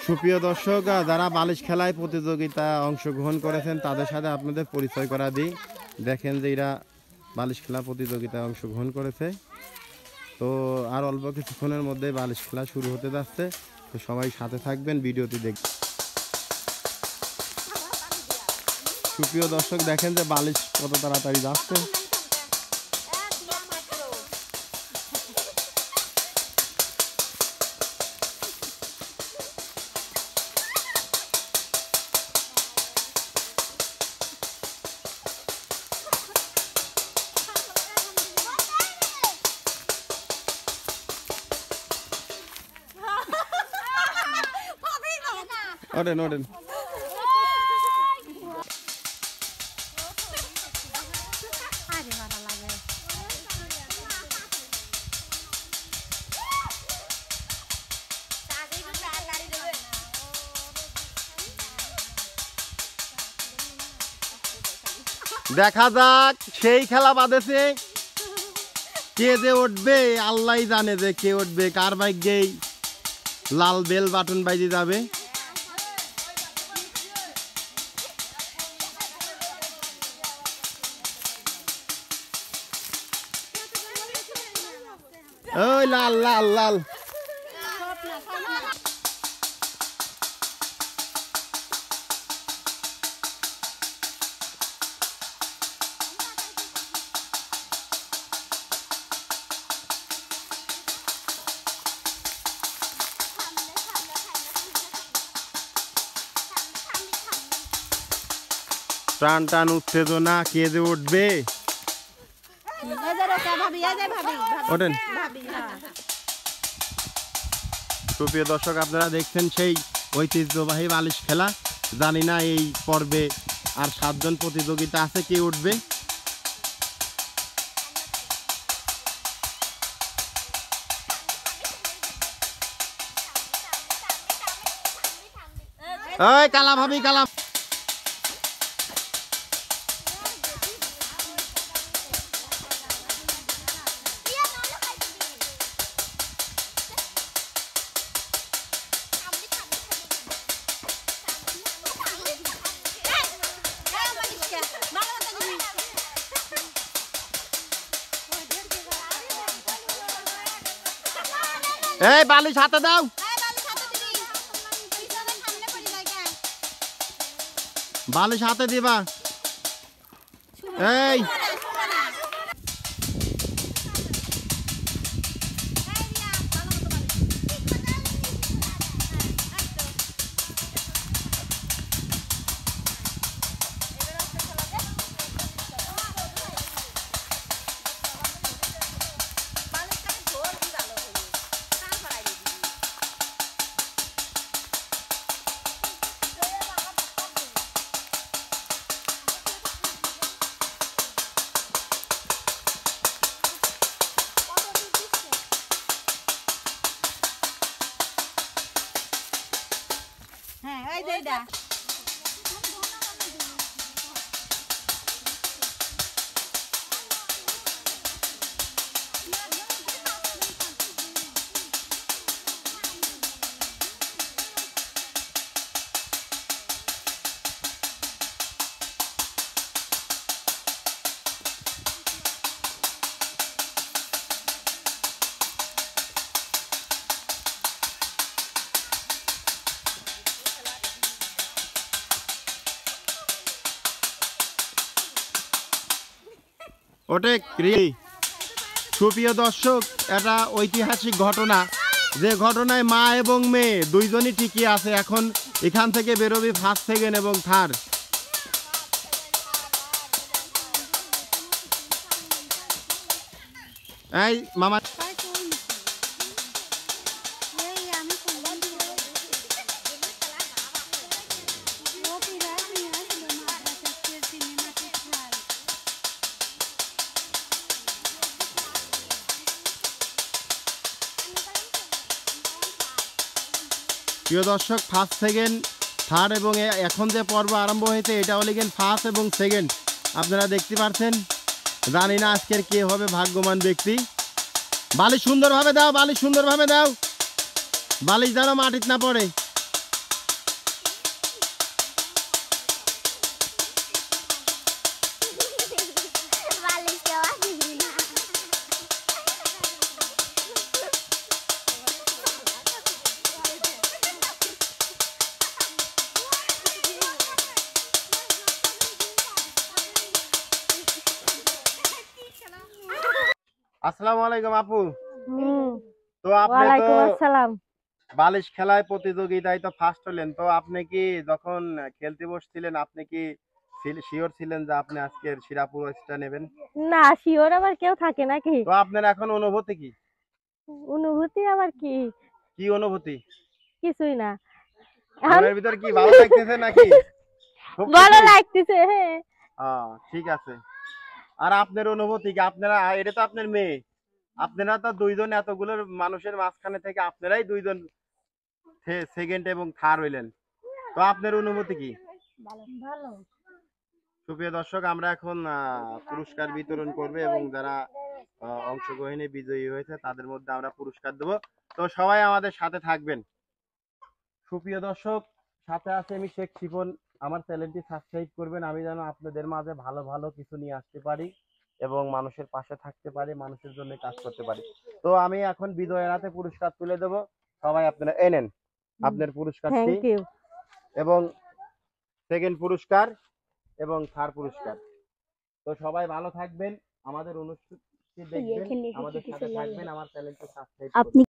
সুপ্রিয় দর্শক, যারা বালিশ খেলায় প্রতিযোগিতা অংশগ্রহণ করেছেন তাদের সাথে আপনাদের পরিচয় করা দিই। দেখেন যে এরা বালিশ খেলা প্রতিযোগিতায় অংশগ্রহণ করেছে। তো আর অল্প কিছুক্ষণের মধ্যে বালিশ খেলা শুরু হতে যাচ্ছে। তো সবাই সাথে থাকবেন, ভিডিওটি দেখবেন। সুপ্রিয় দর্শক, দেখেন যে বালিশ কত তাড়াতাড়ি যাচ্ছে। ওঠেন ওঠেন। দেখা যাক, সেই খেলা বাঁধেছে। কে যে উঠবে আল্লাহ জানে যে কে উঠবে, কার ভাগ্যেই লাল বেল বাটন বাজে যাবে। ওই লাল লাল লাল। টান টান উত্তেজনা, কে যে উঠবে। ওঠেন। সুপ্রিয় দর্শক, আপনারা দেখছেন সেই ঐতিহ্যবাহী বালিশ খেলা। জানি না এই পর্বে আর 7 জন প্রতিযোগিতা আছে, কে উঠবে। ওই কালা ভাবি, কালা। এই বালিশ হাতে দাও, বালিশ হাতে দিবা। এই ওটে। সুপ্রিয় দর্শক, এটা ঐতিহাসিক ঘটনা, যে ঘটনায় মা এবং মেয়ে দুইজনই টিকে আছে। এখন এখান থেকে বেরোবে ফার্স্ট, সেকেন্ড এবং থার্ড। এই মামা, প্রিয় দর্শক, ফার্স্ট, সেকেন্ড, থার্ড এবং এখন যে পর্ব আরম্ভ হয়েছে এটা হলো গিয়ে ফার্স্ট এবং সেকেন্ড। আপনারা দেখতে পাচ্ছেন। জানি না আজকের কে হবে ভাগ্যবান ব্যক্তি। বালি সুন্দরভাবে দাও, বালি সুন্দরভাবে দাও। বালিশ যেন মাটিতে না পড়ে। আসসালামু আলাইকুম আপু। তো আপনি তো ওয়ালাইকুম আসসালাম। বালিশ খেলায় প্রতিযোগিতায় তো ফার্স্ট হলেন, তো আপনি কি যখন খেলতে বসছিলেন আপনি কি শিওর ছিলেন যে আপনি আজকের সেরা পুরস্কার নেবেন? না, শিওর আবার কেউ থাকে নাকি? তো আপনার এখন অনুভূতি কি? অনুভূতি আবার কি? কি অনুভূতি? কিছুই না। এখন মনের ভিতর কি ভালো লাগতেছে নাকি খুব ভালো খুশি? লাগতেছে। হ্যাঁ, ঠিক আছে। আর আপনার অনুভূতি কি? আপনারা এটা তো আপনার মেয়ে, আপনারা তো দুইজন এতগুলো মানুষের মাঝখানে থেকে আপনারাই দুইজন সেকেন্ড এবং থার্ড হইলেন, তো আপনার অনুভূতি কি? ভালো। সুপ্রিয় দর্শক, আমরা এখন পুরস্কার বিতরণ করব এবং যারা অংশগ্রহণে বিজয়ী হয়েছে তাদের মধ্যে আমরা পুরস্কার দেব। তো সবাই আমাদের সাথে থাকবেন। সুপ্রিয় দর্শক, সাথে আছে আমি শেখ শিপন। আমার চ্যানেলটি সাবস্ক্রাইব করবেন, আমি যেন আপনাদের মাঝে ভালো ভালো কিছু নিয়ে আসতে পারি এবং মানুষের পাশে থাকতে পারি, মানুষের জন্য কাজ করতে পারি। তো আমি এখন বিজয়ের হাতে পুরস্কার তুলে দেব। সবাই আপনারা এই নেন আপনার পুরস্কারটি, থ্যাংক ইউ। এবং সেকেন্ড পুরস্কার এবং থার্ড পুরস্কার। তো সবাই ভালো থাকবেন, আমাদের অনুষ্ঠানটি দেখবেন, আমাদের সাথে থাকবেন, আমার চ্যানেলটি সাবস্ক্রাইব করবেন।